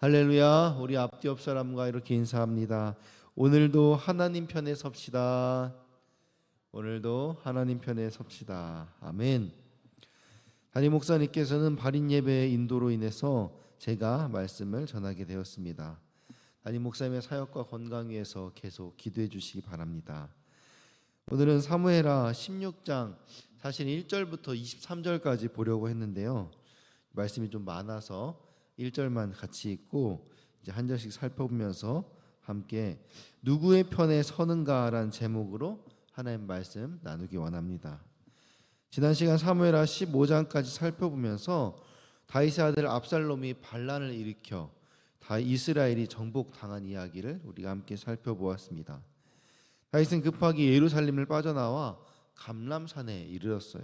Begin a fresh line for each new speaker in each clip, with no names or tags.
할렐루야. 우리 앞뒤 옆 사람과 이렇게 인사합니다. 오늘도 하나님 편에 섭시다. 오늘도 하나님 편에 섭시다. 아멘. 담임 목사님께서는 발인 예배의 인도로 인해서 제가 말씀을 전하게 되었습니다. 담임 목사님의 사역과 건강 위해서 계속 기도해 주시기 바랍니다. 오늘은 사무엘하 16장 사실 1절부터 23절까지 보려고 했는데요. 말씀이 좀 많아서 1절만 같이 읽고 이제 한 절씩 살펴보면서 함께 누구의 편에 서는가라는 제목으로 하나님 말씀 나누기 원합니다. 지난 시간 사무엘하 15장까지 살펴보면서 다윗의 아들 압살롬이 반란을 일으켜 이스라엘이 정복당한 이야기를 우리가 함께 살펴보았습니다. 다윗은 급하게 예루살렘을 빠져나와 감람산에 이르렀어요.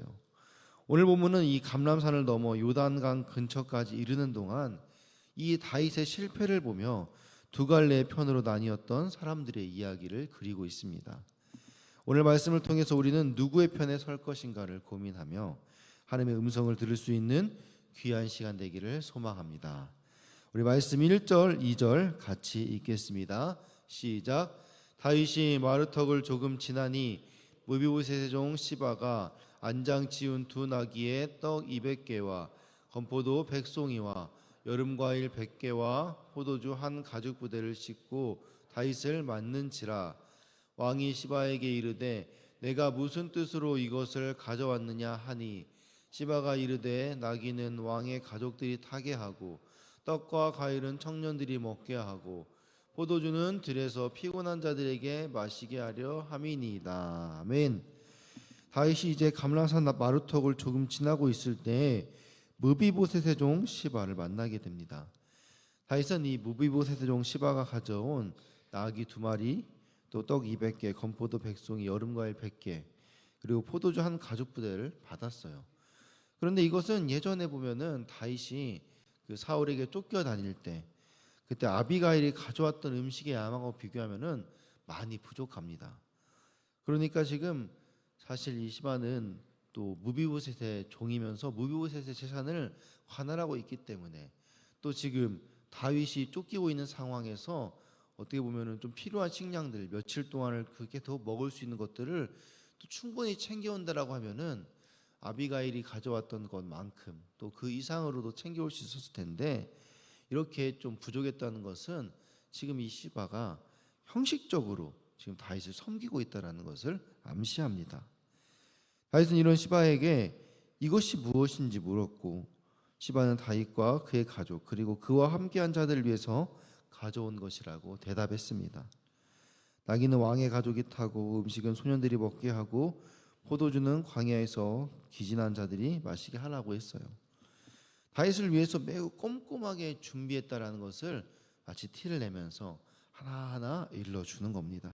오늘 본문은 이 감람산을 넘어 요단강 근처까지 이르는 동안 이 다윗의 실패를 보며 두 갈래의 편으로 나뉘었던 사람들의 이야기를 그리고 있습니다. 오늘 말씀을 통해서 우리는 누구의 편에 설 것인가를 고민하며 하나님의 음성을 들을 수 있는 귀한 시간 되기를 소망합니다. 우리 말씀 1절, 2절 같이 읽겠습니다. 시작. 다윗이 마루턱을 조금 지나니 무비보셋의 종 시바가 안장 지운 두 나귀에 떡 200개와 건포도 100송이와 여름과일 100개와 포도주 한 가죽 부대를 싣고 다윗을 맞는지라. 왕이 시바에게 이르되 내가 무슨 뜻으로 이것을 가져왔느냐 하니 시바가 이르되 나귀는 왕의 가족들이 타게 하고 떡과 과일은 청년들이 먹게 하고 포도주는 들에서 피곤한 자들에게 마시게 하려 함이니이다. 아멘. 다윗이 이제 감람산 마루턱을 조금 지나고 있을 때 무비보셋의 종 시바를 만나게 됩니다. 다윗은 이 무비보셋의 종 시바가 가져온 나귀 2마리, 또 떡 200개, 건포도 100송이, 여름과일 100개, 그리고 포도주 한 가죽 부대를 받았어요. 그런데 이것은 예전에 보면은 다윗이 그 사울에게 쫓겨 다닐 때 그때 아비가일이 가져왔던 음식의 양하고 비교하면은 많이 부족합니다. 그러니까 지금 사실 이 시바는 또 무비보셋의 종이면서 무비보셋의 재산을 관할하고 있기 때문에 또 지금 다윗이 쫓기고 있는 상황에서 어떻게 보면은 좀 필요한 식량들 며칠 동안을 그렇게 더 먹을 수 있는 것들을 또 충분히 챙겨온다라고 하면은 아비가일이 가져왔던 것만큼 또 그 이상으로도 챙겨올 수 있었을 텐데 이렇게 좀 부족했다는 것은 지금 이 시바가 형식적으로 지금 다윗을 섬기고 있다는 것을 암시합니다. 다윗은 이런 시바에게 이것이 무엇인지 물었고 시바는 다윗과 그의 가족 그리고 그와 함께한 자들을 위해서 가져온 것이라고 대답했습니다. 나귀는 왕의 가족이 타고 음식은 소년들이 먹게 하고 포도주는 광야에서 기진한 자들이 마시게 하라고 했어요. 다윗을 위해서 매우 꼼꼼하게 준비했다라는 것을 마치 티를 내면서 하나하나 일러주는 겁니다.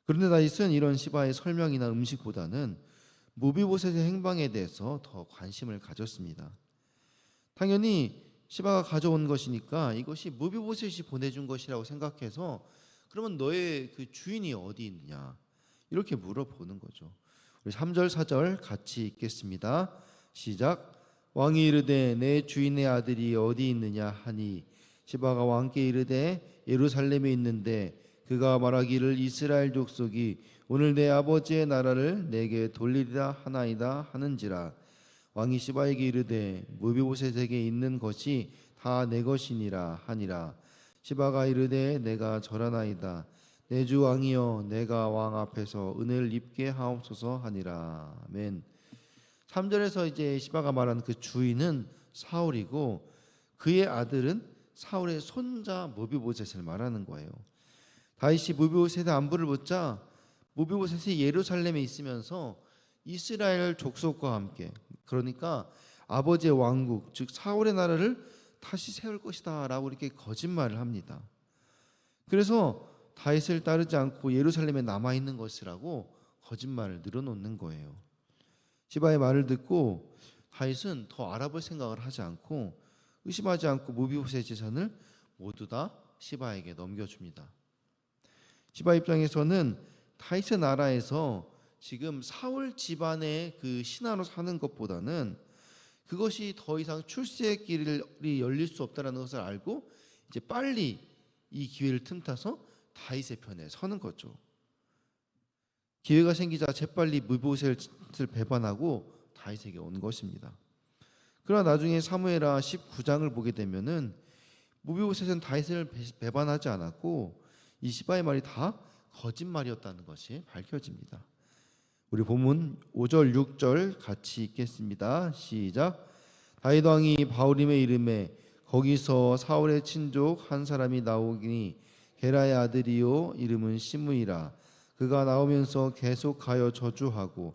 그런데 다윗은 이런 시바의 설명이나 음식보다는 무비보셋의 행방에 대해서 더 관심을 가졌습니다. 당연히 시바가 가져온 것이니까 이것이 무비보셋이 보내준 것이라고 생각해서 그러면 너의 그 주인이 어디 있느냐 이렇게 물어보는 거죠. 우리 3절 4절 같이 읽겠습니다. 시작. 왕이 이르되 내 주인의 아들이 어디 있느냐 하니 시바가 왕께 이르되 예루살렘에 있는데 그가 말하기를 이스라엘 족속이 오늘 내 아버지의 나라를 내게 돌리리라 하나이다 하는지라. 왕이 시바에게 이르되 무비보셋에게 있는 것이 다 내 것이니라 하니라. 시바가 이르되 내가 절하나이다. 내 주 왕이여 내가 왕 앞에서 은혜를 입게 하옵소서 하니라. 아멘. 3절에서 이제 시바가 말하는 그 주인은 사울이고 그의 아들은 사울의 손자 무비보셋을 말하는 거예요. 다윗이 무비보셋의 안부를 묻자 무비보셋이 예루살렘에 있으면서 이스라엘 족속과 함께 그러니까 아버지의 왕국 즉 사울의 나라를 다시 세울 것이다 라고 이렇게 거짓말을 합니다. 그래서 다윗을 따르지 않고 예루살렘에 남아있는 것이라고 거짓말을 늘어놓는 거예요. 시바의 말을 듣고 다윗은 더 알아볼 생각을 하지 않고 의심하지 않고 무비보셋의 재산을 모두 다 시바에게 넘겨줍니다. 시바 입장에서는 다윗의 나라에서 지금 사울 집안의 그 신하로 사는 것보다는 그것이 더 이상 출세의 길이 열릴 수 없다는 것을 알고 이제 빨리 이 기회를 틈타서 다윗의 편에 서는 거죠. 기회가 생기자 재빨리 무보셋을 배반하고 다윗에게 온 것입니다. 그러나 나중에 사무엘하 19장을 보게 되면은 무보셋은 다윗을 배반하지 않았고 이 시바의 말이 다 거짓말이었다는 것이 밝혀집니다. 우리 본문 5절 6절 같이 읽겠습니다. 시작. 다윗 왕이 바울임에 이름에 거기서 사울의 친족 한 사람이 나오니 게라의 아들이요 이름은 시므이라. 그가 나오면서 계속하여 저주하고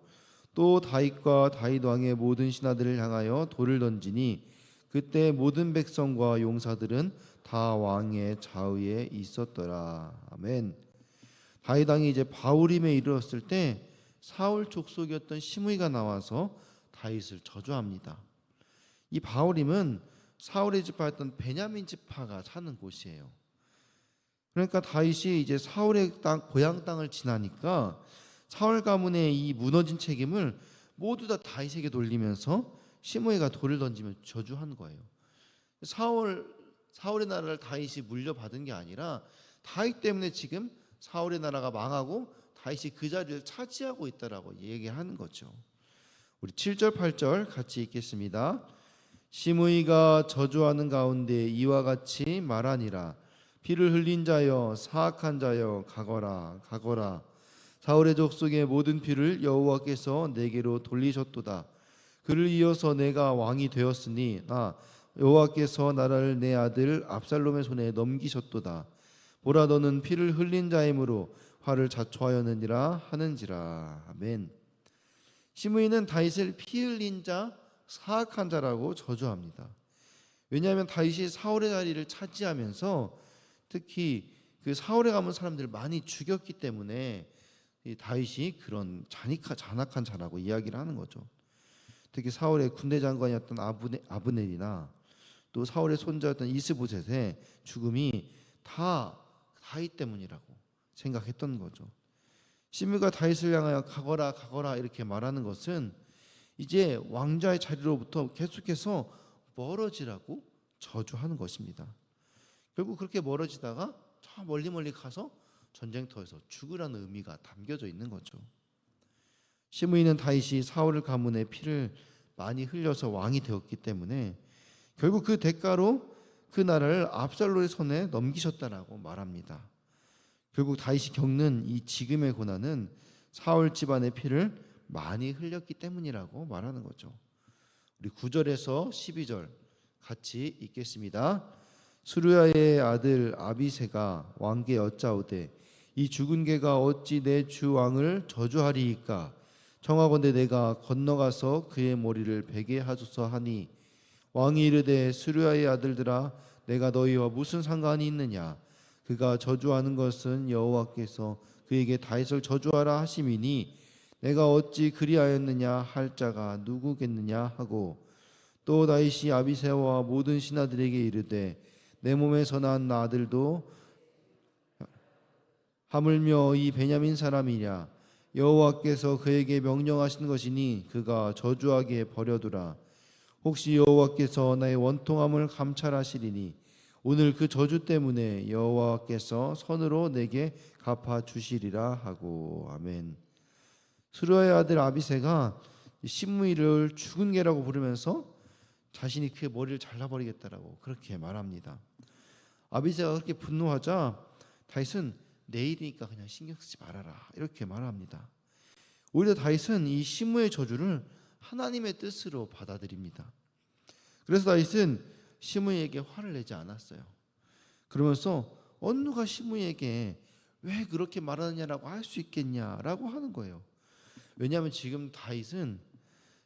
또 다윗과 다윗 왕의 모든 신하들을 향하여 돌을 던지니 그때 모든 백성과 용사들은 다 왕의 좌우에 있었더라. 아멘. 다윗 왕이 이제 바울임에 이르렀을 때 사울 족속이었던 시므이가 나와서 다윗을 저주합니다. 이 바울임은 사울의 지파였던 베냐민 지파가 사는 곳이에요. 그러니까 다윗이 이제 사울의 고향 땅을 지나니까 사울 가문의 이 무너진 책임을 모두 다 다윗에게 돌리면서 시므이가 돌을 던지며 저주한 거예요. 사울의 나라를 다윗이 물려받은 게 아니라 다윗 때문에 지금 사울의 나라가 망하고 다윗이 그 자리를 차지하고 있다라고 얘기하는 거죠. 우리 7절 8절 같이 읽겠습니다. 시므이가 저주하는 가운데 이와 같이 말하니라. 피를 흘린 자여 사악한 자여 가거라 가거라. 사울의 족속의 모든 피를 여호와께서 내게로 돌리셨도다. 그를 이어서 내가 왕이 되었으니 나 여호와께서 나라를 내 아들 압살롬의 손에 넘기셨도다. 보라 너는 피를 흘린 자이므로 화를 자초하였느니라 하는지라. 아멘. 시므이는 다윗을 피 흘린 자 사악한 자라고 저주합니다. 왜냐하면 다윗이 사울의 자리를 차지하면서 특히 그 사울에 가면 사람들을 많이 죽였기 때문에 다윗이 그런 잔악한 자라고 이야기를 하는 거죠. 특히 사울의 군대 장관이었던 아브넬이나 또 사울의 손자였던 이스보셋의 죽음이 다 다윗 때문이라고 생각했던 거죠. 시므이가 다윗을 향하여 가거라 가거라 이렇게 말하는 것은 이제 왕자의 자리로부터 계속해서 멀어지라고 저주하는 것입니다. 결국 그렇게 멀어지다가 저 멀리 가서 전쟁터에서 죽으라는 의미가 담겨져 있는 거죠. 시므이는 다윗이 사울 가문의 피를 많이 흘려서 왕이 되었기 때문에 결국 그 대가로 그 나라를 압살롬의 손에 넘기셨다라고 말합니다. 결국 다윗이 겪는 이 지금의 고난은 사울 집안의 피를 많이 흘렸기 때문이라고 말하는 거죠. 우리 9절에서 12절 같이 읽겠습니다. 수르야의 아들 아비새가 왕께 여짜오되 이 죽은 개가 어찌 내 주 왕을 저주하리이까. 청하건대 내가 건너가서 그의 머리를 베게 하소서 하니 왕이 이르되 수르야의 아들들아 내가 너희와 무슨 상관이 있느냐. 그가 저주하는 것은 여호와께서 그에게 다윗을 저주하라 하심이니 내가 어찌 그리하였느냐 할 자가 누구겠느냐 하고 또 다윗이 아비새와 모든 신하들에게 이르되 내 몸에서 난 아들도 하물며 이 베냐민 사람이냐. 여호와께서 그에게 명령하신 것이니 그가 저주하게 버려두라. 혹시 여호와께서 나의 원통함을 감찰하시리니 오늘 그 저주 때문에 여호와께서 선으로 내게 갚아주시리라 하고. 아멘. 수르야의 아들 아비새가 시므이를 죽은 개라고 부르면서 자신이 그의 머리를 잘라버리겠다라고 그렇게 말합니다. 아비새가 그렇게 분노하자 다윗은 내일이니까 그냥 신경 쓰지 말아라 이렇게 말합니다. 오히려 다윗은 이 시므의 저주를 하나님의 뜻으로 받아들입니다. 그래서 다윗은 시므에게 화를 내지 않았어요. 그러면서 어느 누가 시므에게 왜 그렇게 말하느냐라고 할 수 있겠냐라고 하는 거예요. 왜냐하면 지금 다윗은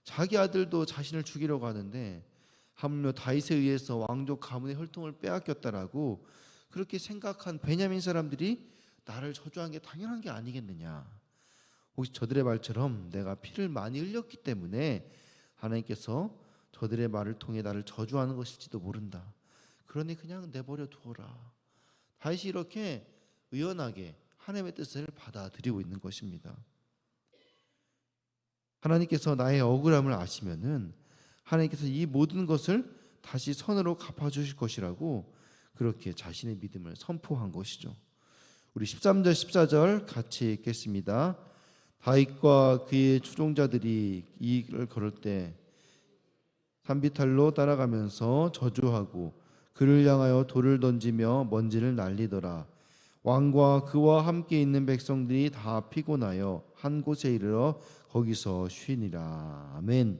자기 아들도 자신을 죽이려고 하는데 하물며 다윗에 의해서 왕족 가문의 혈통을 빼앗겼다라고 그렇게 생각한 베냐민 사람들이 나를 저주한 게 당연한 게 아니겠느냐. 혹시 저들의 말처럼 내가 피를 많이 흘렸기 때문에 하나님께서 저들의 말을 통해 나를 저주하는 것일지도 모른다. 그러니 그냥 내버려 두어라. 다윗이 이렇게 의연하게 하나님의 뜻을 받아들이고 있는 것입니다. 하나님께서 나의 억울함을 아시면은 하나님께서 이 모든 것을 다시 선으로 갚아주실 것이라고 그렇게 자신의 믿음을 선포한 것이죠. 우리 13절 14절 같이 읽겠습니다. 다윗과 그의 추종자들이 이 길을 걸을 때 산비탈로 따라가면서 저주하고 그를 향하여 돌을 던지며 먼지를 날리더라. 왕과 그와 함께 있는 백성들이 다 피곤하여 한 곳에 이르러 거기서 쉬니라. 아멘.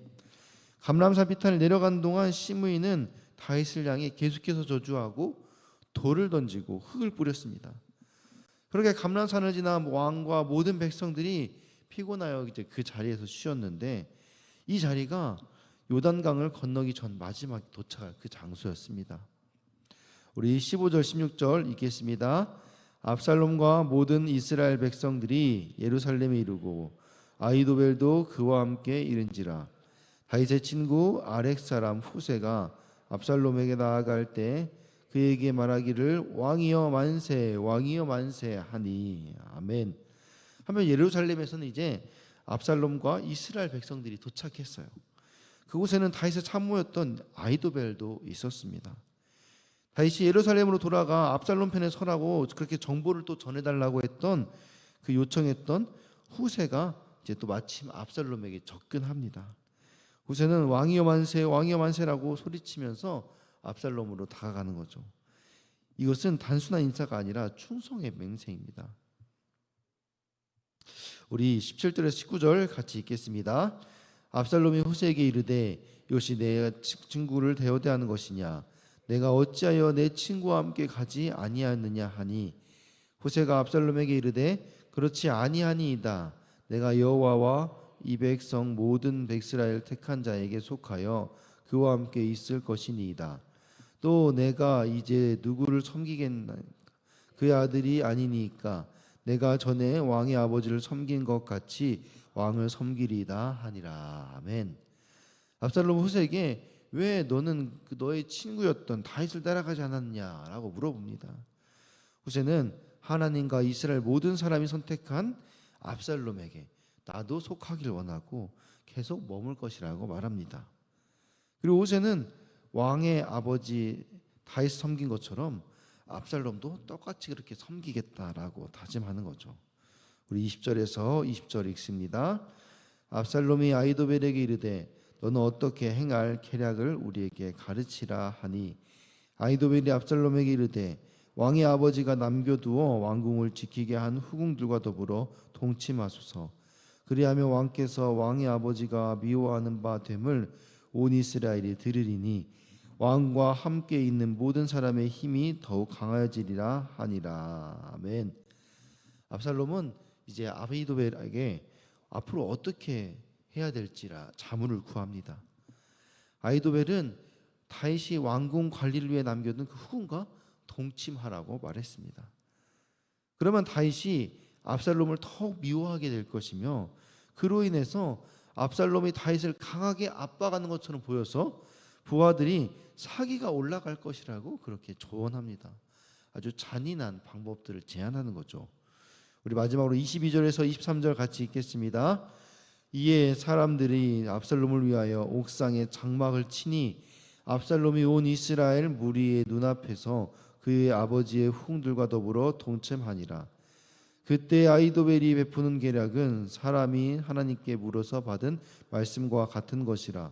감람산 비탈을 내려간 동안 시므이는 다윗을 향해 계속해서 저주하고 돌을 던지고 흙을 뿌렸습니다. 그렇게 감람산을 지나 왕과 모든 백성들이 피곤하여 이제 그 자리에서 쉬었는데 이 자리가 요단강을 건너기 전 마지막 도착할 그 장소였습니다. 우리 15절 16절 읽겠습니다. 압살롬과 모든 이스라엘 백성들이 예루살렘에 이르고 아히도벨도 그와 함께 이른지라. 다윗의 친구 아렉 사람 후세가 압살롬에게 나아갈 때 그에게 말하기를 왕이여 만세 왕이여 만세 하니. 아멘. 하면 예루살렘에서는 이제 압살롬과 이스라엘 백성들이 도착했어요. 그곳에는 다윗의 참모였던 아히도벨도 있었습니다. 다윗이 예루살렘으로 돌아가 압살롬 편에 서라고 그렇게 정보를 또 전해달라고 했던 그 요청했던 후세가 이제 또 마침 압살롬에게 접근합니다. 후세는 왕이여 만세 왕이여 만세라고 소리치면서 압살롬으로 다가가는 거죠. 이것은 단순한 인사가 아니라 충성의 맹세입니다. 우리 17절에서 19절 같이 읽겠습니다. 압살롬이 후세에게 이르되 이것이 내 친구를 대우대하는 것이냐 내가 어찌하여 내 친구와 함께 가지 아니하느냐 하니 후세가 압살롬에게 이르되 그렇지 아니하니이다. 내가 여호와와 이 백성 모든 백이스라엘 택한 자에게 속하여 그와 함께 있을 것이니이다. 또 내가 이제 누구를 섬기겠나 그의 아들이 아니니까 내가 전에 왕의 아버지를 섬긴 것 같이 왕을 섬기리이다 하니라. 아멘. 압살롬 후세에게 왜 너는 너의 친구였던 다윗을 따라가지 않았냐라고 물어봅니다. 후세는 하나님과 이스라엘 모든 사람이 선택한 압살롬에게 나도 속하길 원하고 계속 머물 것이라고 말합니다. 그리고 후세는 왕의 아버지 다윗 섬긴 것처럼 압살롬도 똑같이 그렇게 섬기겠다라고 다짐하는 거죠. 우리 20절에서 20절 읽습니다. 압살롬이 아히도벨에게 이르되 너는 어떻게 행할 계략을 우리에게 가르치라 하니 아히도벨이 압살롬에게 이르되 왕의 아버지가 남겨두어 왕궁을 지키게 한 후궁들과 더불어 동침하소서. 그리하며 왕께서 왕의 아버지가 미워하는 바 됨을 온 이스라엘이 들으리니 왕과 함께 있는 모든 사람의 힘이 더욱 강해지리라 하니라. 아멘. 압살롬은 이제 아히도벨에게 앞으로 어떻게 해야 될지라 자문을 구합니다. 아히도벨은 다윗이 왕궁 관리를 위해 남겨둔 그 후궁과 동침하라고 말했습니다. 그러면 다윗이 압살롬을 더욱 미워하게 될 것이며 그로 인해서 압살롬이 다윗을 강하게 압박하는 것처럼 보여서 부하들이 사기가 올라갈 것이라고 그렇게 조언합니다. 아주 잔인한 방법들을 제안하는 거죠. 우리 마지막으로 22절에서 23절 같이 읽겠습니다. 이에 사람들이 압살롬을 위하여 옥상에 장막을 치니 압살롬이 온 이스라엘 무리의 눈앞에서 그의 아버지의 후궁들과 더불어 동침하니라. 그때 아히도벨이 베푸는 계략은 사람이 하나님께 물어서 받은 말씀과 같은 것이라.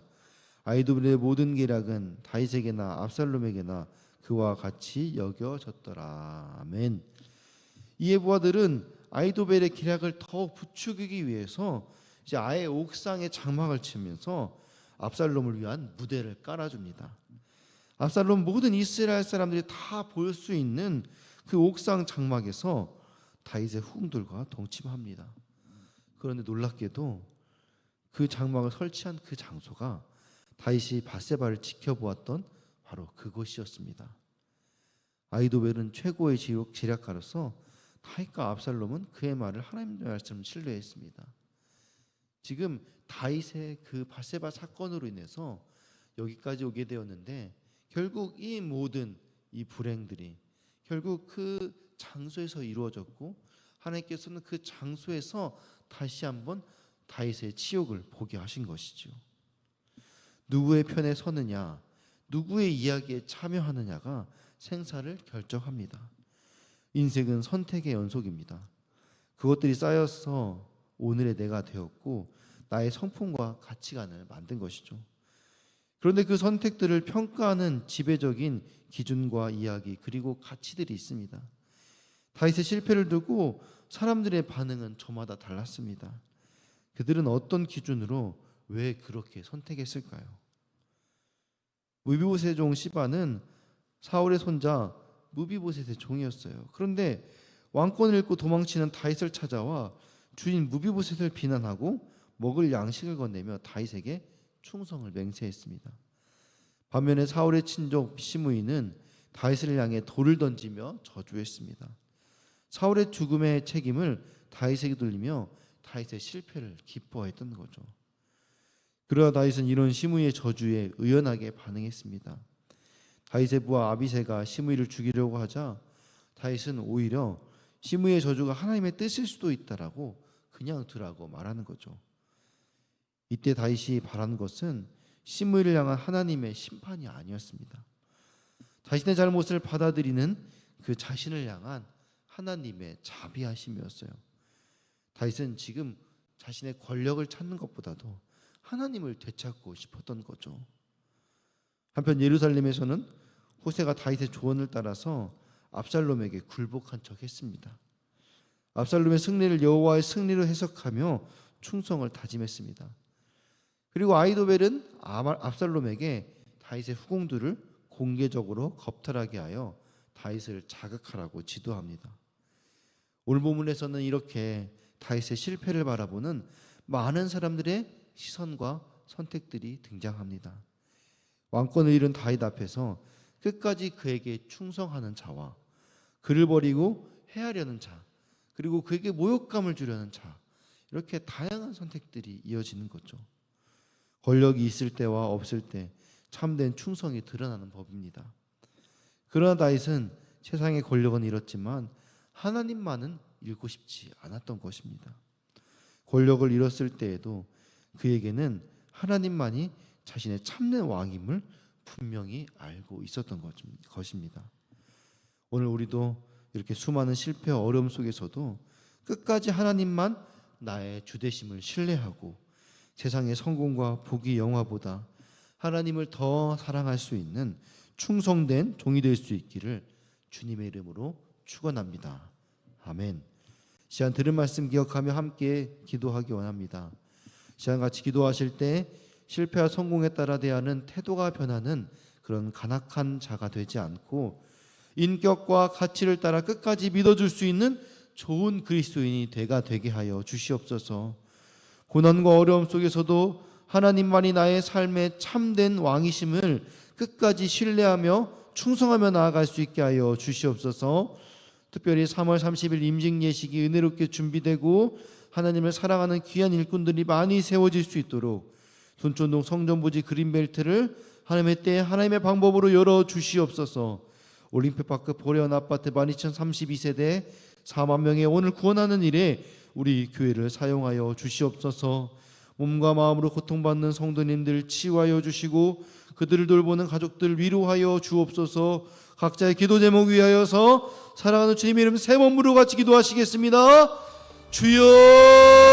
아히도벨의 모든 계략은 다윗에게나 압살롬에게나 그와 같이 여겨졌더라. 아멘. 이에 부하들은 아히도벨의 계략을 더욱 부추기기 위해서 이제 아예 옥상에 장막을 치면서 압살롬을 위한 무대를 깔아줍니다. 압살롬 모든 이스라엘 사람들이 다 볼 수 있는 그 옥상 장막에서 다윗의 후궁들과 동침합니다. 그런데 놀랍게도 그 장막을 설치한 그 장소가 다윗이 밧세바를 지켜보았던 바로 그곳이었습니다. 아히도벨은 최고의 지략가로서 다윗과 압살롬은 그의 말을 하나님의 말씀을 신뢰했습니다. 지금 다윗의 그 밧세바 사건으로 인해서 여기까지 오게 되었는데 결국 이 모든 이 불행들이 결국 그 장소에서 이루어졌고 하나님께서는 그 장소에서 다시 한번 다윗의 치욕을 보게 하신 것이죠. 누구의 편에 서느냐, 누구의 이야기에 참여하느냐가 생사를 결정합니다. 인생은 선택의 연속입니다. 그것들이 쌓여서 오늘의 내가 되었고 나의 성품과 가치관을 만든 것이죠. 그런데 그 선택들을 평가하는 지배적인 기준과 이야기 그리고 가치들이 있습니다. 다윗의 실패를 두고 사람들의 반응은 저마다 달랐습니다. 그들은 어떤 기준으로 왜 그렇게 선택했을까요? 무비보셋의 종 시바는 사울의 손자 무비보셋의 종이었어요. 그런데 왕권을 잃고 도망치는 다윗을 찾아와 주인 무비보셋을 비난하고 먹을 양식을 건네며 다윗에게 충성을 맹세했습니다. 반면에 사울의 친족 시므이는 다윗을 향해 돌을 던지며 저주했습니다. 사울의 죽음의 책임을 다윗에게 돌리며 다윗의 실패를 기뻐했던 거죠. 그러나 다윗은 이런 시므이의 저주에 의연하게 반응했습니다. 다윗의 부하 아비새가 시므이를 죽이려고 하자 다윗은 오히려 시므이의 저주가 하나님의 뜻일 수도 있다라고 그냥 두라고 말하는 거죠. 이때 다윗이 바란 것은 시므이를 향한 하나님의 심판이 아니었습니다. 자신의 잘못을 받아들이는 그 자신을 향한 하나님의 자비하심이었어요. 다윗은 지금 자신의 권력을 찾는 것보다도 하나님을 되찾고 싶었던 거죠. 한편 예루살렘에서는 호세가 다윗의 조언을 따라서 압살롬에게 굴복한 척 했습니다. 압살롬의 승리를 여호와의 승리로 해석하며 충성을 다짐했습니다. 그리고 아히도벨은 압살롬에게 다윗의 후궁들을 공개적으로 겁탈하게 하여 다윗을 자극하라고 지도합니다. 오늘 본문에서는 이렇게 다윗의 실패를 바라보는 많은 사람들의 시선과 선택들이 등장합니다. 왕권을 잃은 다윗 앞에서 끝까지 그에게 충성하는 자와 그를 버리고 해하려는 자, 그리고 그에게 모욕감을 주려는 자, 이렇게 다양한 선택들이 이어지는 거죠. 권력이 있을 때와 없을 때 참된 충성이 드러나는 법입니다. 그러나 다윗은 세상의 권력은 잃었지만 하나님만은 잃고 싶지 않았던 것입니다. 권력을 잃었을 때에도 그에게는 하나님만이 자신의 참된 왕임을 분명히 알고 있었던 것입니다. 오늘 우리도 이렇게 수많은 실패와 어려움 속에서도 끝까지 하나님만 나의 주되심을 신뢰하고 세상의 성공과 복이 영화보다 하나님을 더 사랑할 수 있는 충성된 종이 될 수 있기를 주님의 이름으로 축원합니다. 아멘. 시간 들은 말씀 기억하며 함께 기도하기 원합니다. 시간 같이 기도하실 때 실패와 성공에 따라 대하는 태도가 변하는 그런 간악한 자가 되지 않고 인격과 가치를 따라 끝까지 믿어줄 수 있는 좋은 그리스도인이 되게 하여 주시옵소서. 고난과 어려움 속에서도 하나님만이 나의 삶의 참된 왕이심을 끝까지 신뢰하며 충성하며 나아갈 수 있게 하여 주시옵소서. 특별히 3월 30일 임직 예식이 은혜롭게 준비되고 하나님을 사랑하는 귀한 일꾼들이 많이 세워질 수 있도록 순천동 성전부지 그린벨트를 하나님의 때 하나님의 방법으로 열어 주시옵소서. 올림픽파크 보레온 아파트 12,032세대 4만 명의 오늘 구원하는 일에 우리 교회를 사용하여 주시옵소서. 몸과 마음으로 고통받는 성도님들 치유하여 주시고 그들을 돌보는 가족들 위로하여 주옵소서. 각자의 기도 제목 위하여서 사랑하는 주님의 이름 세 번 부르고 같이 기도하시겠습니다. 주여